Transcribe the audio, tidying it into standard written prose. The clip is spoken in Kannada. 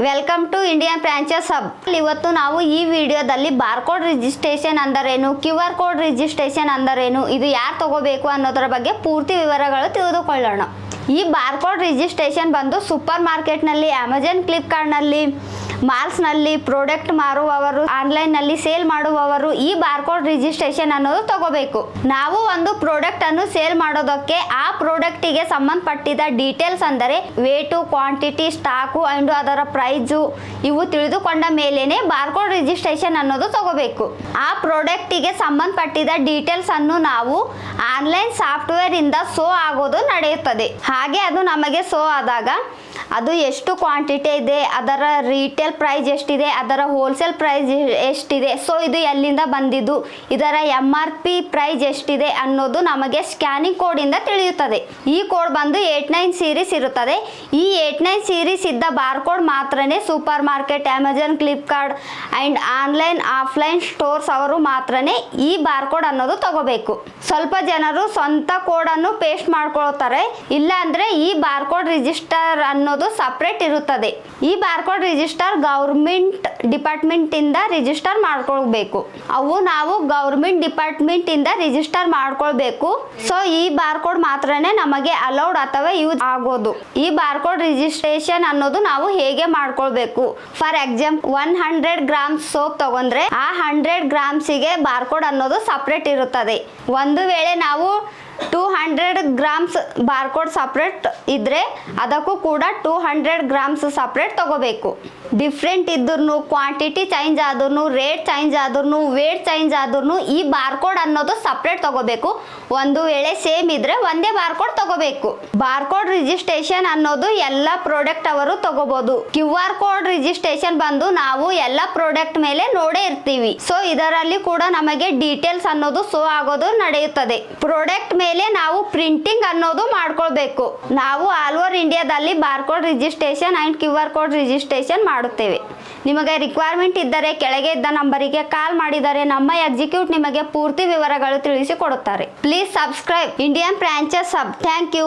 Welcome to Indian franchise hub. ಇವತ್ತು ನಾವು ಈ ವಿಡಿಯೋದಲ್ಲಿ ಬಾರ್ಕೋಡ್ ರಿಜಿಸ್ಟ್ರೇಷನ್ ಅಂದರೇನು, QR ಕೋಡ್ ರಿಜಿಸ್ಟ್ರೇಷನ್ ಅಂದರೇನು, ಇದು ಯಾರು ತಗೋಬೇಕು ಅನ್ನೋದರ ಬಗ್ಗೆ ಪೂರ್ತಿ ವಿವರಗಳು ತಿಳಿದುಕೊಳ್ಳೋಣ. ಈ ಬಾರ್ಕೋಡ್ ರಿಜಿಸ್ಟ್ರೇಷನ್ ಬಂದು ಸೂಪರ್ ಮಾರ್ಕೆಟ್ನಲ್ಲಿ, ಅಮೆಜಾನ್, ಫ್ಲಿಪ್ಕಾರ್ಟ್ನಲ್ಲಿ, ಮಾಲ್ಸ್ನಲ್ಲಿ ಪ್ರಾಡಕ್ಟ್ ಮಾರುವವರು, ಆನ್ಲೈನ್ನಲ್ಲಿ ಸೇಲ್ ಮಾಡುವವರು ಈ ಬಾರ್ಕೋಡ್ ರಿಜಿಸ್ಟ್ರೇಷನ್ ಅನ್ನೋದು ತಗೋಬೇಕು. ನಾವು ಒಂದು ಪ್ರಾಡಕ್ಟ್ ಅನ್ನು ಸೇಲ್ ಮಾಡೋದಕ್ಕೆ ಆ ಪ್ರಾಡಕ್ಟಿಗೆ ಸಂಬಂಧಪಟ್ಟಿದ ಡೀಟೇಲ್ಸ್ ಅಂದರೆ ವೇಟು, ಕ್ವಾಂಟಿಟಿ, ಸ್ಟಾಕು ಅಂಡ್ ಅದರ ಪ್ರೈಸು ಇವು ತಿಳಿದುಕೊಂಡ ಮೇಲೇನೆ ಬಾರ್ಕೋಡ್ ರಿಜಿಸ್ಟ್ರೇಷನ್ ಅನ್ನೋದು ತಗೋಬೇಕು. ಆ ಪ್ರಾಡಕ್ಟಿಗೆ ಸಂಬಂಧಪಟ್ಟಿದ ಡೀಟೇಲ್ಸ್ ಅನ್ನು ನಾವು ಆನ್ಲೈನ್ ಸಾಫ್ಟ್ವೇರ್ ಇಂದ ಶೋ ಆಗೋದು ನಡೆಯುತ್ತದೆ. ಹಾಗೆ ಅದು ನಮಗೆ ಶೋ ಆದಾಗ ಅದು ಎಷ್ಟು ಕ್ವಾಂಟಿಟಿ ಇದೆ, ಅದರ ರೀಟೇಲ್ ಪ್ರೈಸ್ ಎಷ್ಟಿದೆ, ಅದರ ಹೋಲ್ಸೇಲ್ ಪ್ರೈಸ್ ಎಷ್ಟಿದೆ, ಸೊ ಇದು ಎಲ್ಲಿಂದ ಬಂದಿದ್ದು, ಇದರ MRP ಪ್ರೈಸ್ ಎಷ್ಟಿದೆ ಅನ್ನೋದು ನಮಗೆ ಸ್ಕ್ಯಾನಿಂಗ್ ಕೋಡಿಂದ ತಿಳಿಯುತ್ತದೆ. ಈ ಕೋಡ್ ಬಂದು 89 ಸೀರೀಸ್ ಇರುತ್ತದೆ. ಈ 89 ಸೀರೀಸ್ ಇದ್ದ ಬಾರ್ಕೋಡ್ ಮಾತ್ರನೇ super market, Amazon, Flipkart and online offline stores ಅವರು ಮಾತ್ರನೇ ಈ ಬಾರ್ಕೋಡ್ ಅನ್ನೋದು ತಗೋಬೇಕು. ಸ್ವಲ್ಪ ಜನರು ಸ್ವಂತ ಕೋಡನ್ನು ಪೇಸ್ಟ್ ಮಾಡ್ಕೊಳ್ತಾರೆ, ಇಲ್ಲ ಅಂದರೆ ಈ ಬಾರ್ಕೋಡ್ ರಿಜಿಸ್ಟರ್ ಅನ್ನೋದು ಸಪ್ರೇಟ್ ಇರುತ್ತದೆ. ಈ ಬಾರ್ಕೋಡ್ ರಿಜಿಸ್ಟರ್ ಗೌರ್ಮೆಂಟ್ ಡಿಪಾರ್ಟ್ಮೆಂಟ್ ಇಂದ ರಿಜಿಸ್ಟರ್ ಮಾಡ್ಕೊಳ್ಬೇಕು. ನಾವು ಗೌರ್ಮೆಂಟ್ ಡಿಪಾರ್ಟ್ಮೆಂಟ್ ಇಂದ ರಿಜಿಸ್ಟರ್ ಮಾಡ್ಕೊಳ್ಬೇಕು. ಸೊ ಈ ಬಾರ್ಕೋಡ್ ಮಾತ್ರನೇ ನಮಗೆ ಅಲೌಡ್ ಅಥವಾ ಯೂಸ್ ಆಗೋದು. ಈ ಬಾರ್ಕೋಡ್ ರಿಜಿಸ್ಟ್ರೇಷನ್ ಅನ್ನೋದು ನಾವು ಹೇಗೆ ಮಾಡ್ಕೊಳ್ಬೇಕು, ಫಾರ್ ಎಕ್ಸಾಂಪಲ್ 100 ಗ್ರಾಮ್ಸ್ ಸೋಪ್ ತಗೊಂಡ್ರೆ ಆ 100 ಗ್ರಾಮ್ಸಿಗೆ ಬಾರ್ಕೋಡ್ ಅನ್ನೋದು ಸಪ್ರೇಟ್ ಇರುತ್ತದೆ. ಒಂದು ವೇಳೆ ನಾವು 200 ಗ್ರಾಮ್ಸ್ ಬಾರ್ಕೋಡ್ ಸಪ್ರೇಟ್ ಇದ್ರೆ ಅದಕ್ಕೂ ಕೂಡ 200 ಗ್ರಾಮ್ಸ್ ಸಪ್ರೇಟ್ ತಗೋಬೇಕು. ಡಿಫ್ರೆಂಟ್ ಇದ್ರೂ, ಕ್ವಾಂಟಿಟಿ ಚೇಂಜ್ ಆದ್ರೂ, ರೇಟ್ ಚೇಂಜ್ ಆದ್ರೂ, ವೇಟ್ ಚೇಂಜ್ ಆದ್ರೂ ಈ ಬಾರ್ಕೋಡ್ ಅನ್ನೋದು ಸಪ್ರೇಟ್ ತಗೋಬೇಕು. ಒಂದು ವೇಳೆ ಸೇಮ್ ಇದ್ರೆ ಒಂದೇ ಬಾರ್ಕೋಡ್ ತಗೋಬೇಕು. ಬಾರ್ಕೋಡ್ ರಿಜಿಸ್ಟ್ರೇಷನ್ ಅನ್ನೋದು ಎಲ್ಲ ಪ್ರಾಡಕ್ಟ್ ಅವರು ತಗೋಬಹುದು. QR ಕೋಡ್ ರಿಜಿಸ್ಟ್ರೇಷನ್ ಬಂದು ನಾವು ಎಲ್ಲ ಪ್ರಾಡಕ್ಟ್ ಮೇಲೆ ನೋಡೇ ಇರ್ತೀವಿ. ಸೊ ಇದರಲ್ಲಿ ಕೂಡ ನಮಗೆ ಡೀಟೇಲ್ಸ್ ಅನ್ನೋದು ಶೋ ಆಗೋದು ನಡೆಯುತ್ತದೆ. ಪ್ರಾಡಕ್ಟ್ ಮೇಲೆ ನಾವು ಪ್ರಿಂಟಿಂಗ್ ಅನ್ನೋದು ಮಾಡ್ಕೊಳ್ಬೇಕು. ನಾವು ಆಲ್ ಓವರ್ ಇಂಡಿಯಾದಲ್ಲಿ barcode registration and QR code registration ಮಾಡುತ್ತೇವೆ. ನಿಮಗೆ ರಿಕ್ವೈರ್ಮೆಂಟ್ ಇದ್ದರೆ ಕೆಳಗೆ ಇದ್ದ ನಂಬರಿಗೆ ಕಾಲ್ ಮಾಡಿದರೆ ನಮ್ಮ ಎಕ್ಸಿಕ್ಯೂಟಿವ್ ನಿಮಗೆ ಪೂರ್ತಿ ವಿವರಗಳು ತಿಳಿಸಿಕೊಡುತ್ತಾರೆ. Please subscribe Indian franchise hub. Thank you.